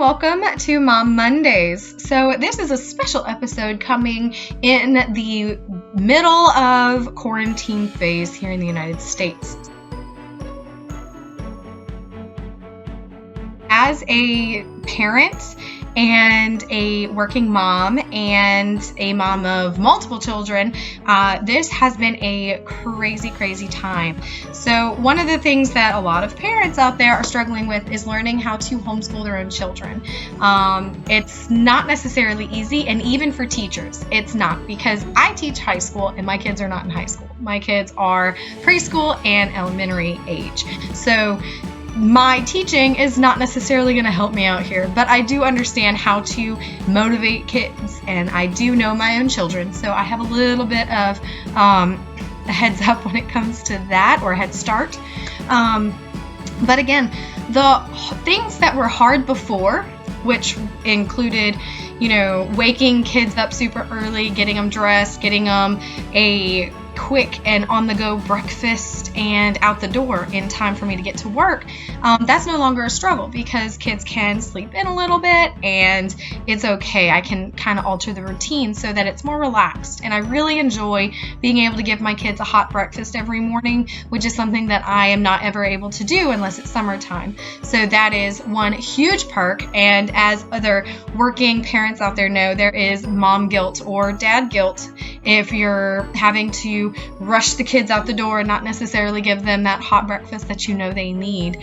welcome to Mom Mondays. So this is a special episode coming in the middle of quarantine phase here in the United States. As a parent and a working mom and a mom of multiple children, this has been a crazy time. So one of the things that a lot of parents out there are struggling with is learning how to homeschool their own children. It's not necessarily easy, and even for teachers, it's not, because I teach high school and my kids are not in high school. My kids are preschool and elementary age. So my teaching is not necessarily going to help me out here, but I do understand how to motivate kids, and I do know my own children, so I have a little bit of a heads up when it comes to that, or a head start. But again, the things that were hard before, which included, waking kids up super early, getting them dressed, getting them a quick and on-the-go breakfast and out the door in time for me to get to work, that's no longer a struggle because kids can sleep in a little bit and it's okay. I can kind of alter the routine so that it's more relaxed, and I really enjoy being able to give my kids a hot breakfast every morning, which is something that I am not ever able to do unless it's summertime. So that is one huge perk, and as other working parents out there know, there is mom guilt or dad guilt if you're having to rush the kids out the door and not necessarily give them that hot breakfast that they need.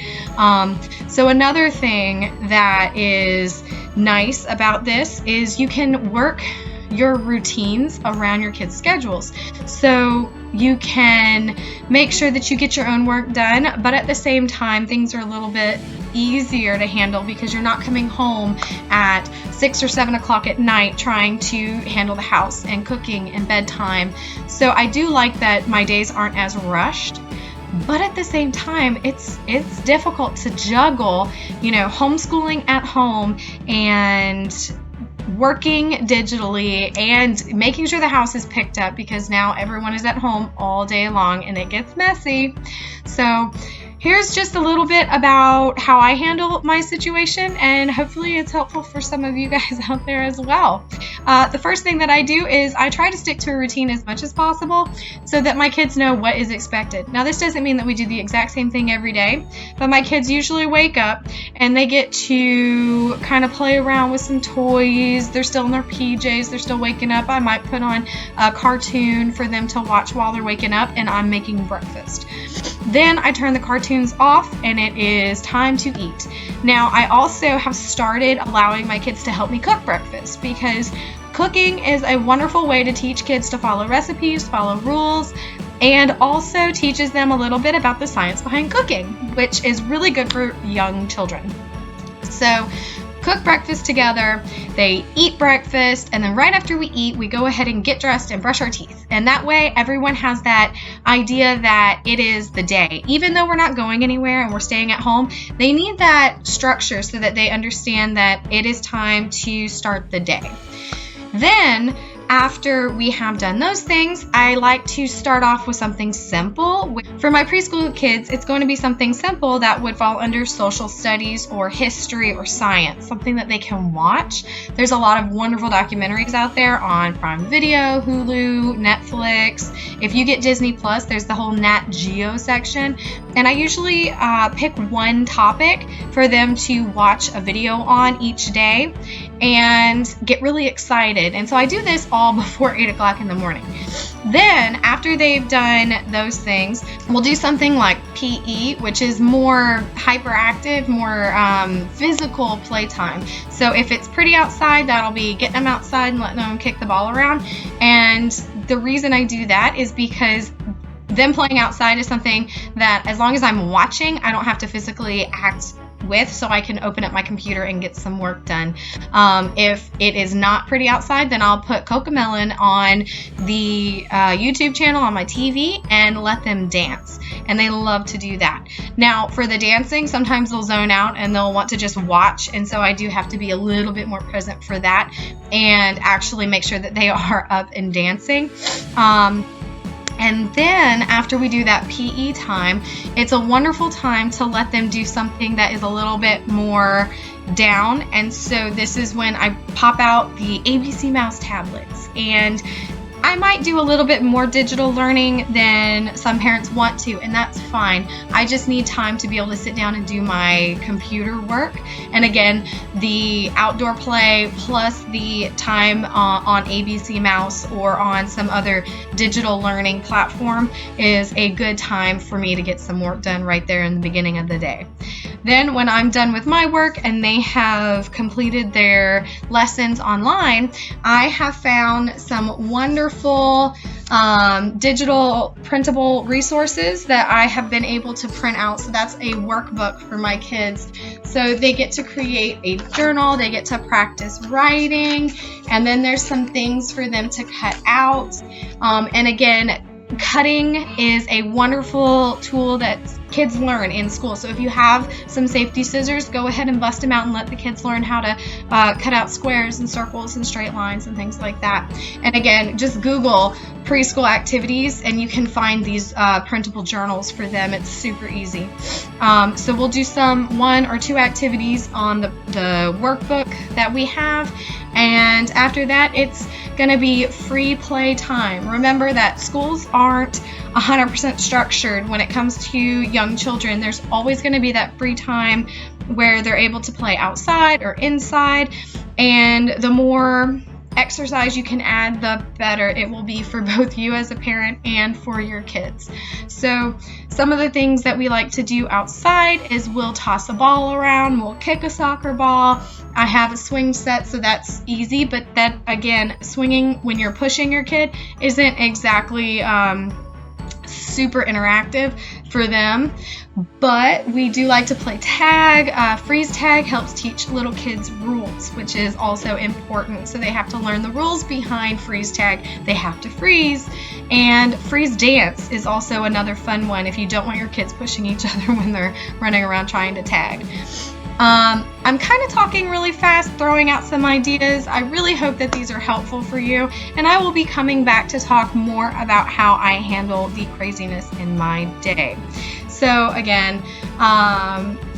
So another thing that is nice about this is you can work your routines around your kids' schedules. So you can make sure that you get your own work done, but at the same time, things are a little bit easier to handle because you're not coming home at 6 or 7 o'clock at night trying to handle the house and cooking and bedtime. So I do like that my days aren't as rushed. But at the same time, it's difficult to juggle, homeschooling at home and working digitally and making sure the house is picked up, because now everyone is at home all day long and it gets messy. So here's just a little bit about how I handle my situation, and hopefully it's helpful for some of you guys out there as well. The first thing that I do is I try to stick to a routine as much as possible so that my kids know what is expected. Now, this doesn't mean that we do the exact same thing every day, but my kids usually wake up and they get to kind of play around with some toys. They're still in their PJs. They're still waking up. I might put on a cartoon for them to watch while they're waking up, and I'm making breakfast. Then I turn the cartoons off and it is time to eat. Now, I also have started allowing my kids to help me cook breakfast, because cooking is a wonderful way to teach kids to follow recipes, follow rules, and also teaches them a little bit about the science behind cooking, which is really good for young children. So cook breakfast together, they eat breakfast, and then right after we eat, we go ahead and get dressed and brush our teeth. And that way, everyone has that idea that it is the day. Even though we're not going anywhere and we're staying at home, they need that structure so that they understand that it is time to start the day. Then, after we have done those things, I like to start off with something simple. For my preschool kids, it's going to be something simple that would fall under social studies or history or science, something that they can watch. There's a lot of wonderful documentaries out there on Prime Video, Hulu, Netflix. If you get Disney Plus, there's the whole Nat Geo section. And I usually pick one topic for them to watch a video on each day and get really excited. And so I do this all before 8 o'clock in the morning. Then, after they've done those things, we'll do something like PE, which is more hyperactive, more physical playtime. So if it's pretty outside, that'll be getting them outside and letting them kick the ball around. And the reason I do that is because them playing outside is something that, as long as I'm watching, I don't have to physically act with, so I can open up my computer and get some work done. If it is not pretty outside, then I'll put Cocomelon on the YouTube channel on my TV and let them dance, and they love to do that. Now, for the dancing, sometimes they'll zone out and they'll want to just watch, and so I do have to be a little bit more present for that and actually make sure that they are up and dancing. And then after we do that PE time, it's a wonderful time to let them do something that is a little bit more down. And so this is when I pop out the ABC Mouse tablets, and I might do a little bit more digital learning than some parents want to, and that's fine. I just need time to be able to sit down and do my computer work. And again, the outdoor play plus the time on ABC Mouse or on some other digital learning platform is a good time for me to get some work done right there in the beginning of the day. Then when I'm done with my work and they have completed their lessons online, I have found some wonderful digital printable resources that I have been able to print out. So that's a workbook for my kids. So they get to create a journal, they get to practice writing, and then there's some things for them to cut out. And again, cutting is a wonderful tool that kids learn in school. So if you have some safety scissors, go ahead and bust them out and let the kids learn how to cut out squares and circles and straight lines and things like that. And again, just Google preschool activities and you can find these printable journals for them. It's super easy. So we'll do some 1 or 2 activities on the workbook that we have. And after that, it's going to be free play time. Remember that schools aren't 100% structured when it comes to young children. There's always going to be that free time where they're able to play outside or inside. And the more exercise you can add, the better it will be for both you as a parent and for your kids. So some of the things that we like to do outside is we'll toss a ball around, we'll kick a soccer ball. I have a swing set, so that's easy, but that, again, swinging when you're pushing your kid isn't exactly super interactive for them. But we do like to play tag. Freeze tag helps teach little kids rules, which is also important. So they have to learn the rules behind freeze tag. They have to freeze. And freeze dance is also another fun one if you don't want your kids pushing each other when they're running around trying to tag. I'm kind of talking really fast, throwing out some ideas. I really hope that these are helpful for you, and I will be coming back to talk more about how I handle the craziness in my day. So again,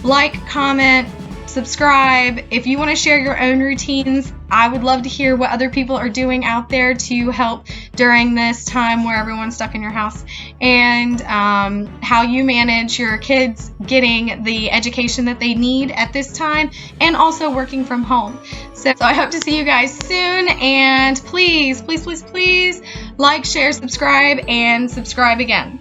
like, comment, subscribe. If you want to share your own routines, I would love to hear what other people are doing out there to help during this time where everyone's stuck in your house, and how you manage your kids getting the education that they need at this time and also working from home. So I hope to see you guys soon, and please, please, please, please like, share, subscribe, and subscribe again.